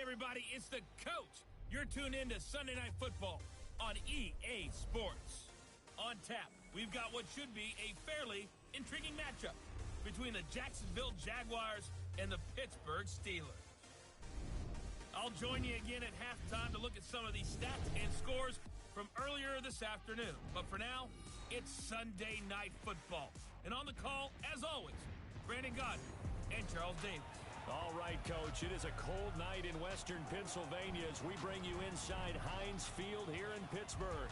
everybody, it's the coach. You're tuned in to Sunday Night Football on EA Sports. On tap, we've got what should be a fairly intriguing matchup between the Jacksonville Jaguars and the Pittsburgh Steelers. I'll join you again at halftime to look at some of these stats and scores from earlier this afternoon. But for now, it's Sunday Night Football. And on the call, as always, Brandon Godden and Charles Davis. All right, Coach, it is a cold night in western Pennsylvania as we bring you inside Heinz Field here in Pittsburgh.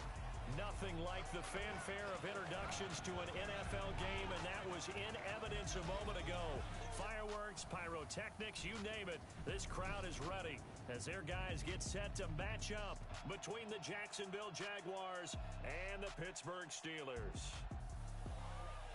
Nothing like the fanfare of introductions to an NFL game, and that was in evidence a moment ago. Fireworks, pyrotechnics, you name it. This crowd is ready as their guys get set to match up between the Jacksonville Jaguars and the Pittsburgh Steelers.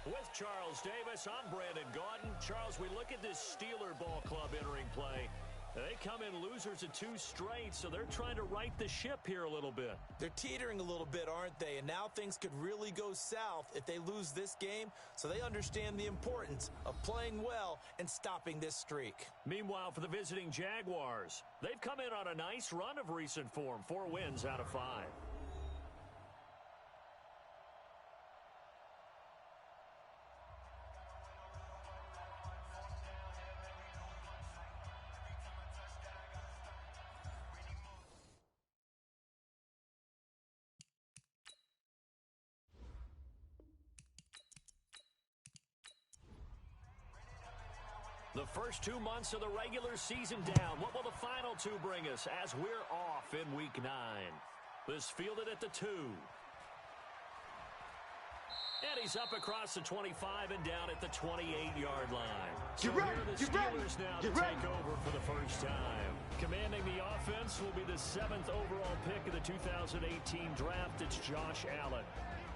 With Charles Davis, I'm Brandon Gaudin. Charles, we look at this Steeler ball club entering play. They come in losers of 2 straight, so they're trying to right the ship here a little bit. They're teetering a little bit, aren't they? And now things could really go south if they lose this game, so they understand the importance of playing well and stopping this streak. Meanwhile, for the visiting Jaguars, they've come in on a nice run of recent form, 4 wins out of 5. The first 2 months of the regular season down. What will the final 2 bring us as we're off in Week 9? This fielded at the 2. And he's up across the 25 and down at the 28-yard line. So here are the Steelers now to take over for the first time. Commanding the offense will be the 7th overall pick of the 2018 draft. It's Josh Allen.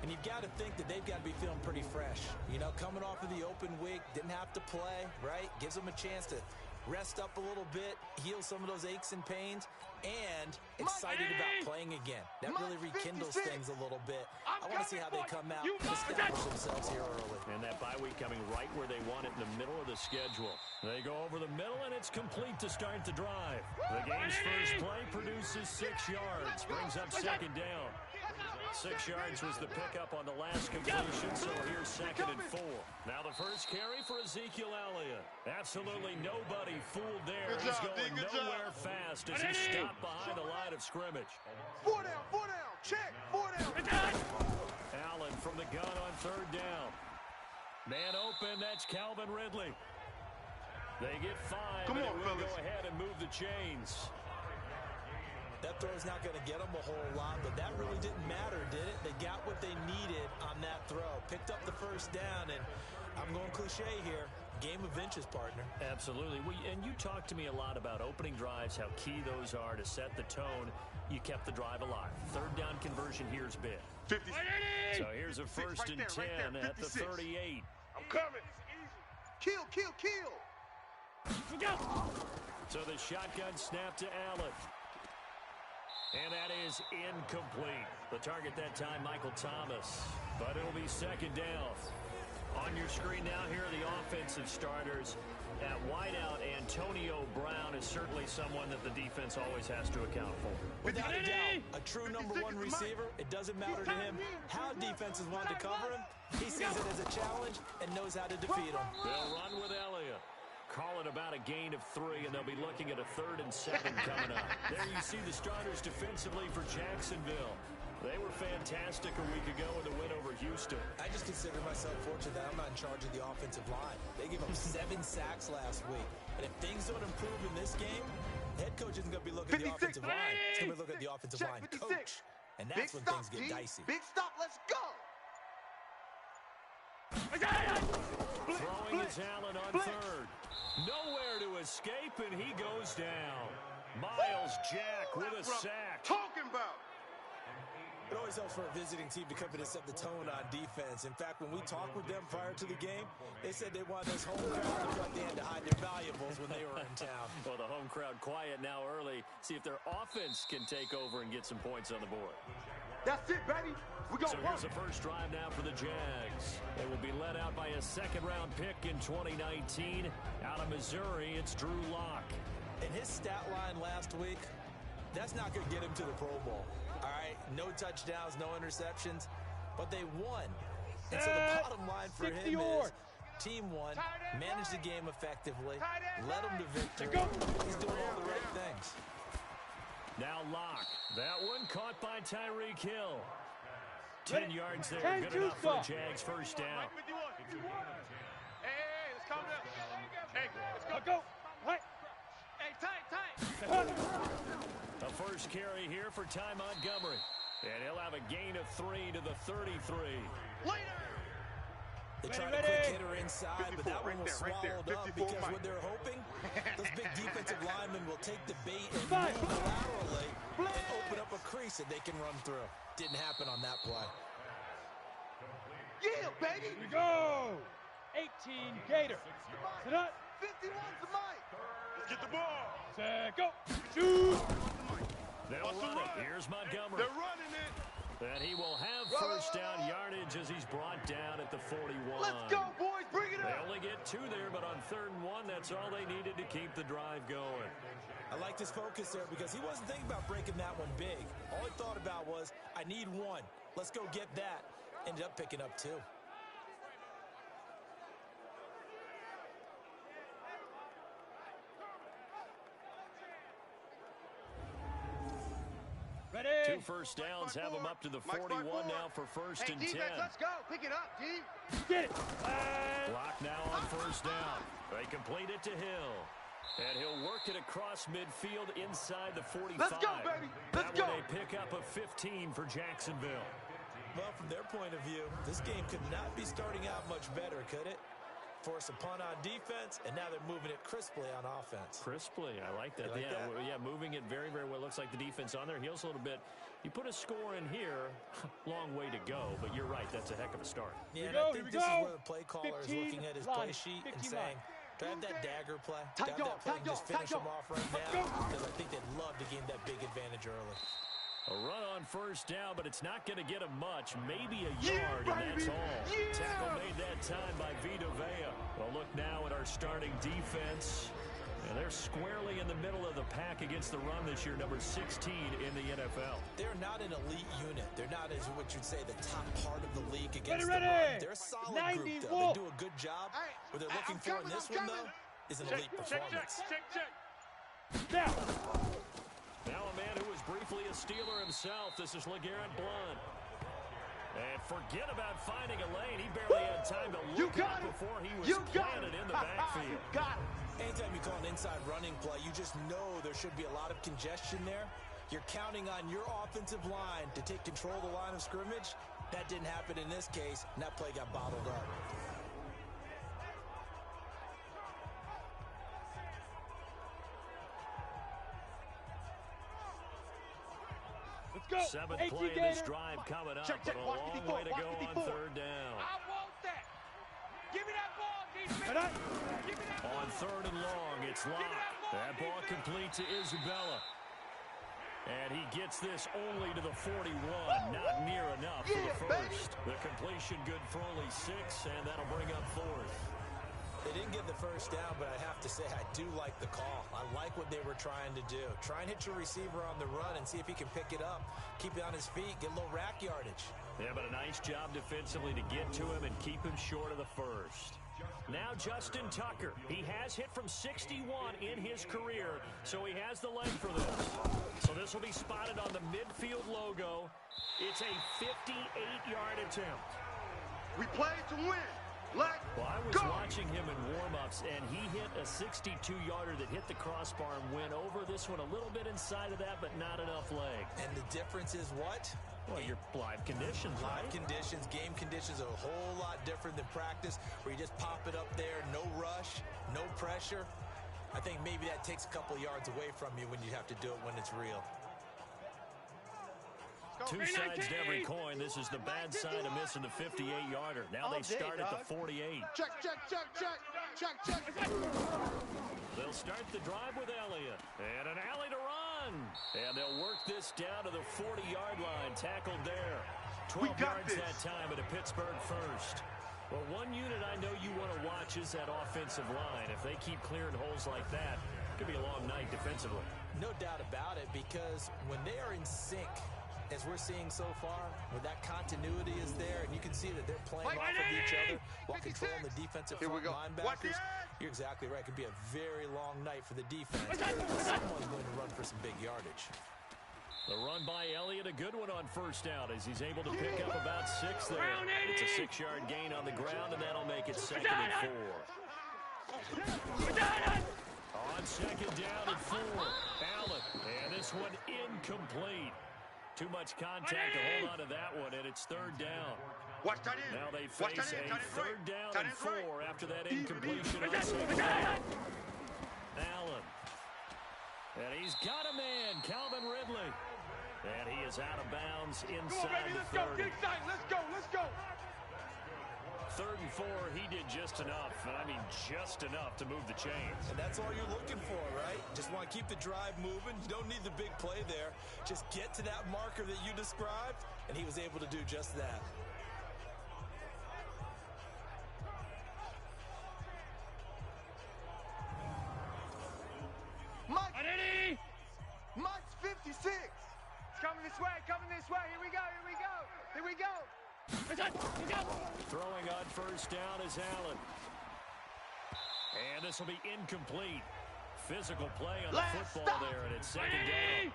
And you've got to think that they've got to be feeling pretty fresh. You know, coming off of the open week, didn't have to play, right? Gives them a chance to rest up a little bit, heal some of those aches and pains, and excited about playing again. That really rekindles things a little bit. I want to see how they come out and establish themselves here early. And that bye week coming right where they want it in the middle of the schedule. They go over the middle, and it's complete to start the drive. The game's first play produces 6 yards, brings up 2nd down. 6 yards was the pickup on the last completion, so here's 2nd and 4. Now the first carry for Ezekiel Elliott. Absolutely nobody fooled there. He's going nowhere fast as he stopped behind the line of scrimmage. 4 down, check, 4 down. Allen from the gun on 3rd down. Man open, that's Calvin Ridley. They get 5, and they will go ahead and move the chains. That throw's not going to get them a whole lot, but that really didn't matter, did it? They got what they needed on that throw. Picked up the first down, and I'm going cliche here. Game of inches, partner. Absolutely. And you talked to me a lot about opening drives, how key those are to set the tone. You kept the drive alive. 3rd down conversion here's big. 50. So here's a 1st and 10 at the 38. I'm coming. Kill. So the shotgun snap to Allen. And that is incomplete. The target that time, Michael Thomas. But it'll be 2nd down. On your screen now, here are the offensive starters. At wideout, Antonio Brown is certainly someone that the defense always has to account for. Without a doubt, a true number 1 receiver. It doesn't matter to him how defenses want to cover him. He sees it as a challenge and knows how to defeat them. They'll run with Elliott. Call it about a gain of 3, and they'll be looking at a 3rd and 7 coming up. There you see the starters defensively for Jacksonville. They were fantastic a week ago with a win over Houston. I just consider myself fortunate that I'm not in charge of the offensive line. They gave up 7 sacks last week. And if things don't improve in this game, the head coach isn't going to be looking at the offensive line. He's going to be looking at the offensive line coach. And that's when things get dicey. Big stop, let's go! Throwing is Allen on 3rd. Nowhere to escape, and he goes down. Miles Jack with a sack. Talking about. It always helps for a visiting team to come in and set the tone on defense. In fact, when we talked with them prior to the game, they said they wanted this home crowd to feel like they had to hide their valuables when they were in town. Well, the home crowd quiet now early. See if their offense can take over and get some points on the board. That's it, baby. We go. So here's the first drive now for the Jags. They will be led out by a 2nd-round pick in 2019. Out of Missouri, it's Drew Lock. And his stat line last week, that's not going to get him to the Pro Bowl. All right, no touchdowns, no interceptions, but they won. And so the bottom line for him is team won, managed the game effectively, led them to victory. He's doing all the right things. Now Locke. That one caught by Tyreek Hill. 10 yards there. Good enough for the Jags. First down. Hey, let's calm down. Hey, let's go. Hey, tight. The first carry here for Ty Montgomery. And he'll have a gain of 3 to the 33. Later. They tried a quick hitter inside, but that one was swallowed up because what they're hoping, those big defensive linemen will take the bait and move laterally and open up a crease that they can run through. Didn't happen on that play. Yeah, baby. Here we go. 18 Gator. Sit up. 51's the mic. Let's get the ball. Set, go. Shoot. They'll run it. Here's Montgomery. They're running it. And he will have first down yardage as he's brought down at the 41. Let's go, boys. Bring it They up. only get 2 there, but on 3rd and 1, that's all they needed to keep the drive going. I liked his focus there because he wasn't thinking about breaking that one big. All he thought about was, I need 1. Let's go get that. Ended up picking up 2. Ready. 2 first downs have them up to the 41 now for 1st and 10. Defense, let's go. Pick it up, D. Get it. Clock now on 1st down. They complete it to Hill. And he'll work it across midfield inside the 45. Let's go, baby. Let's that go. one a pickup of 15 for Jacksonville. Well, from their point of view, this game could not be starting out much better, could it? Force a punt on defense, and now they're moving it crisply on offense. Crisply, I like that. You like that? Yeah, moving it very, very well. Looks like the defense on their heels a little bit. You put a score in here, long way to go, but you're right, that's a heck of a start. Yeah, and Here I we think go, this here is we where the play caller is 15 looking at his line, play sheet and 15 saying, line. do I have that dagger play? Do I Tight have that play dog, and just tight finish dog. them off right now? Because I think they'd love to gain that big advantage early. A run on 1st down, but it's not going to get him much. Maybe a yard, and that's all. Yeah. Tackle made that time by Vita Vea. Well, look now at our starting defense. And they're squarely in the middle of the pack against the run this year, number 16 in the NFL. They're not an elite unit. They're not, as what you'd say, the top part of the league against Ready. the run. They're a solid 90 group, though. Wolf. They do a good job. Hey, What they're hey, looking I'm for in coming, this I'm one, though, coming. is an elite performance. Check. Down. Now a man who was briefly a Steeler himself. This is LeGarrette Blount. And forget about finding a lane. He barely had time to look up before he was planted in the backfield. You got it. Anytime you call an inside running play, you just know there should be a lot of congestion there. You're counting on your offensive line to take control of the line of scrimmage. That didn't happen in this case, and that play got bottled up. Let's go. 7th 18 play in this Gator. drive coming up, Check, but a watch long 54, way to watch go on 54. 3rd down. I want that. Give me that ball, defense. Ready. Give me that On 3rd and long, it's Locke. That ball complete to Isabella. And he gets this only to the 41. Not near enough for the first. The completion good for only 6, and that'll bring up 4th. They didn't get the first down, but I have to say I do like the call. I like what they were trying to do. Try and hit your receiver on the run and see if he can pick it up. Keep it on his feet, get a little rack yardage. Yeah, but a nice job defensively to get to him and keep him short of the first. Now Justin Tucker. He has hit from 61 in his career, so he has the leg for this. So this will be spotted on the midfield logo. It's a 58-yard attempt. We played to win. Let's Well, I was go. watching him in warm-ups, and he hit a 62-yarder that hit the crossbar and went over. This one a little bit inside of that, but not enough leg. And the difference is what? Well, your live conditions, right? Live conditions, game conditions are a whole lot different than practice, where you just pop it up there, no rush, no pressure. I think maybe that takes a couple yards away from you when you have to do it when it's real. Two sides to every coin. This is the bad side of missing the 58-yarder. Now they start at the 48. Check. They'll start the drive with Elliott. And an alley to run. And they'll work this down to the 40-yard line. Tackled there. 12 yards that time at a Pittsburgh first. Well, one unit I know you want to watch is that offensive line. If they keep clearing holes like that, could be a long night defensively. No doubt about it, because when they are in sync, as we're seeing so far, where that continuity is there, and you can see that they're playing off of each other while controlling the defensive front linebackers, you're exactly right. It could be a very long night for the defense. Someone's going to run for some big yardage. The run by Elliott, a good one on first down as he's able to pick up about 6 there. It's a 6-yard gain on the ground, and that'll make it 2nd and 4. On 2nd down and 4, Allen, and this one incomplete. Too much contact to hold on to that one, and it's 3rd down. Now they face a 3rd down and 4 after that incompletion on 2nd down. Allen. And he's got a man, Calvin Ridley. And he is out of bounds inside the 30. Let's go. 3rd and 4, he did just enough, and I mean just enough to move the chains. And that's all you're looking for, right? Just want to keep the drive moving. You don't need the big play there. Just get to that marker that you described, and he was able to do just that. Mike's 56. It's coming this way. Here we go. Throwing on 1st down is Allen. And this will be incomplete. Physical play on the football there, and it's 2nd down.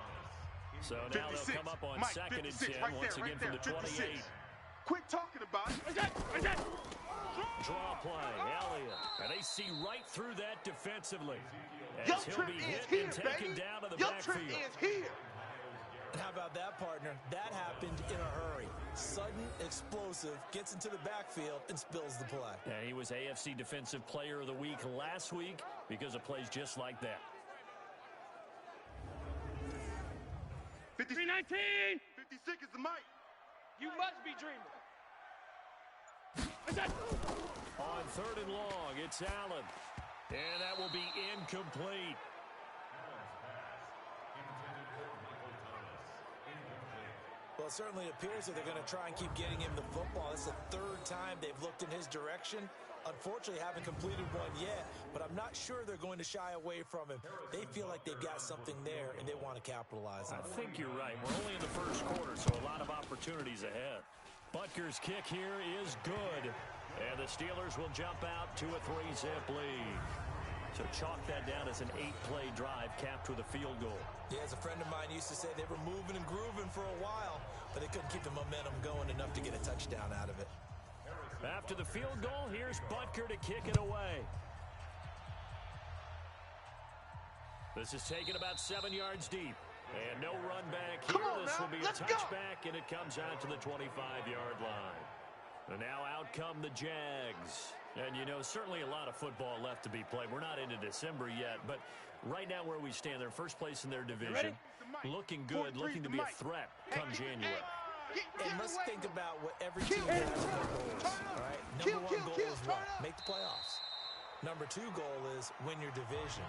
So now they'll come up on 2nd and 10, once again from the 28. Quit talking about it. Draw play, Elliott. And they see right through that defensively. As he'll be hit and taken down to the backfield. And how about that, partner? That happened in a hurry. Sudden, explosive, gets into the backfield and spills the play. Yeah, he was AFC Defensive Player of the Week last week because of plays just like that. 319. 56 is the mic. You must be dreaming. On 3rd and long, it's Allen. And that will be incomplete. Well, it certainly appears that they're going to try and keep getting him the football. It's the 3rd time they've looked in his direction. Unfortunately, haven't completed one yet, but I'm not sure they're going to shy away from him. They feel like they've got something there, and they want to capitalize on it. I think you're right. We're only in the 1st quarter, so a lot of opportunities ahead. Butker's kick here is good, and the Steelers will jump out to a 3-zip lead. So chalk that down as an 8-play drive capped with a field goal. Yeah, as a friend of mine used to say, they were moving and grooving for a while, but they couldn't keep the momentum going enough to get a touchdown out of it. After the field goal, here's Butker to kick it away. This is taken about 7 yards deep. And no run back here. This will be a touchback, and it comes out to the 25-yard line. And now out come the Jags. And, you know, certainly a lot of football left to be played. We're not into December yet, but right now where we stand, they're first place in their division. Looking good, looking to be a threat come January. And let's think about what every team has in their goals, all right? Number 1 goal is what? Make the playoffs. Number 2 goal is win your division.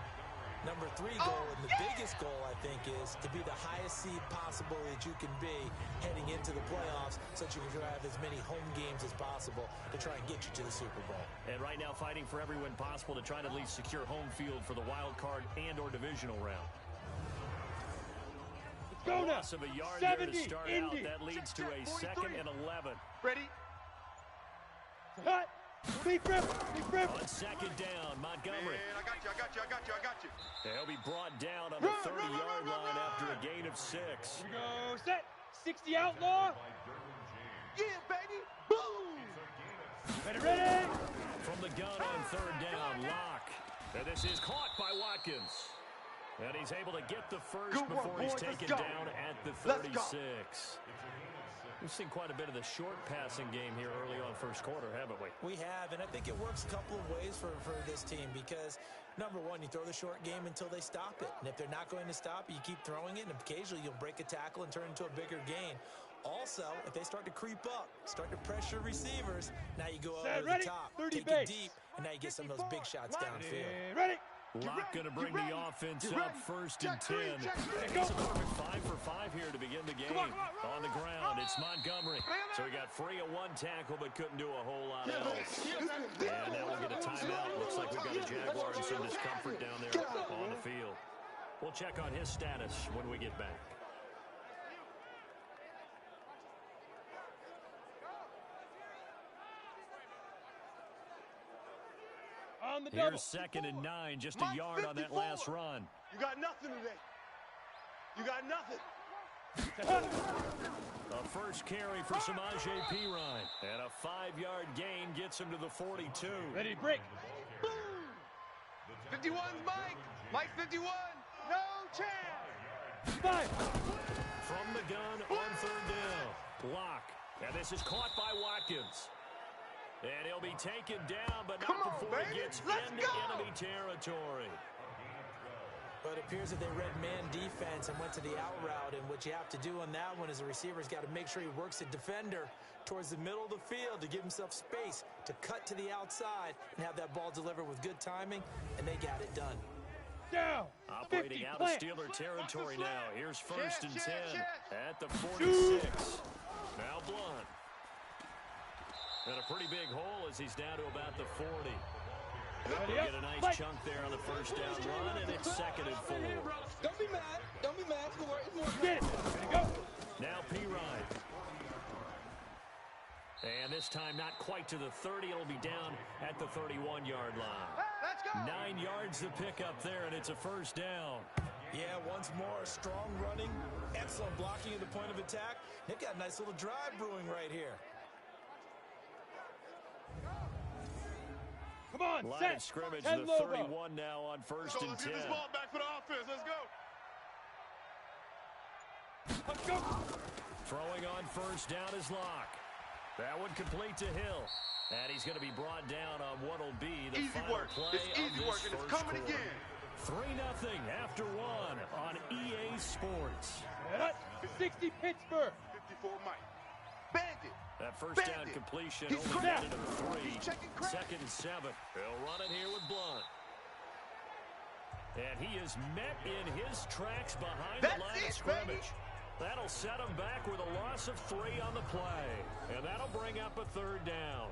Number 3 goal, and the biggest goal, I think, is to be the highest seed possible that you can be heading into the playoffs so that you can have as many home games as possible to try and get you to the Super Bowl. And right now fighting for every win possible to try to at least secure home field for the wild card and or divisional round. Go now. Loss of a yard 70, there to start Indy. out. That leads to a 2nd and 11. Ready? Cut. Big rip. On 2nd down, Montgomery. Man, I got you. They'll be brought down on the 30-yard line after a gain of 6. Here we go. Set. 60 outlaw. Yeah, baby. Boom. Ready. From the gun on 3rd down, Locke. And this is caught by Watkins. And he's able to get the first before he's taken down at the 36. We've seen quite a bit of the short passing game here early on 1st quarter, haven't we? We have, and I think it works a couple of ways for this team because, number 1, you throw the short game until they stop it. And if they're not going to stop it, you keep throwing it, and occasionally you'll break a tackle and turn it into a bigger gain. Also, if they start to creep up, start to pressure receivers, now you go over the top, take it deep, and now you get some of those big shots downfield. Ready. Locke going to bring the offense up, 1st and 10. It's a perfect 5 for 5 here to begin the game. On the ground, it's Montgomery. So he got free of one tackle, but couldn't do a whole lot else. And now we'll get a timeout. Looks like we've got a Jaguar in some discomfort down there on the field. We'll check on his status when we get back. Here's 2nd and 9, just a yard on that last run. You got nothing today. You got nothing. A first carry for Samaje Perine. And a 5-yard gain gets him to the 42. Ready to break. 51's Mike. Mike 51. No chance. 5. From the gun on 3rd down. Locke. And this is caught by Watkins. And he'll be taken down, but not before he gets into enemy territory. But it appears that they read man defense and went to the out route, and what you have to do on that one is the receiver's got to make sure he works the defender towards the middle of the field to give himself space to cut to the outside and have that ball delivered with good timing, and they got it done. Down. Operating out of Steeler territory now. Here's 1st and 10 at the 46. Now Blunt. And a pretty big hole as he's down to about the 40. He'll get a nice chunk there on the 1st down run, and it's 2nd and 4. Don't be mad. Don't be mad. It's more. Get it. Ready to go. Now Perine. And this time not quite to the 30. It'll be down at the 31-yard line. Let's go. 9 yards to pick up there, and it's a 1st down. Yeah, once more, strong running, excellent blocking at the point of attack. They've got a nice little drive brewing right here. Come on, Line set. of scrimmage, 10 the logo. 31 now on 1st and 10. Let's get this ball back for the offense. Let's go. Let's go. Throwing on 1st down is Locke. That one complete to Hill. And he's going to be brought down on what will be the Easy final work. play It's of easy this work, and it's first coming quarter. again. 3-0 after 1 on EA Sports. 60 Pittsburgh. 54 Mike. Bandit. That 1st down completion He's only cracked. got into the 3. He's checking crack. 2nd and 7. He'll run it here with Blunt. And he is met in his tracks behind the line of scrimmage. That'll set him back with a loss of 3 on the play. And that'll bring up a 3rd down.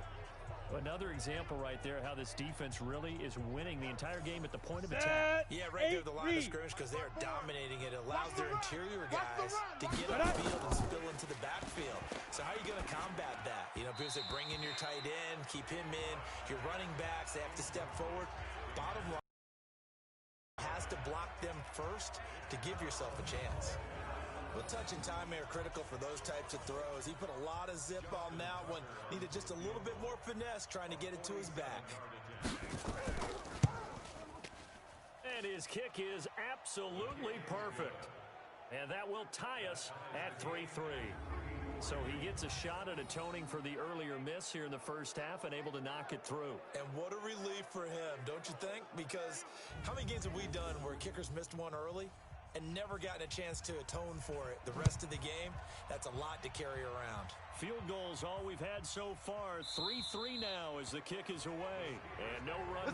Another example right there how this defense really is winning the entire game at the point of attack. Yeah, right there at the line of scrimmage because they are dominating it. It allows their interior guys to get on the field and spill into the backfield. So how are you going to combat that? You know, because they bring in your tight end, keep him in. Your running backs, they have to step forward. Bottom line has to block them first to give yourself a chance. Well, touch and timing are critical for those types of throws. He put a lot of zip on that one. Needed just a little bit more finesse trying to get it to his back. And his kick is absolutely perfect. And that will tie us at 3-3. So he gets a shot at atoning for the earlier miss here in the 1st half and able to knock it through. And what a relief for him, don't you think? Because how many games have we done where kickers missed one early and never gotten a chance to atone for it the rest of the game? That's a lot to carry around. Field goals all we've had so far. 3-3 now as the kick is away. And no run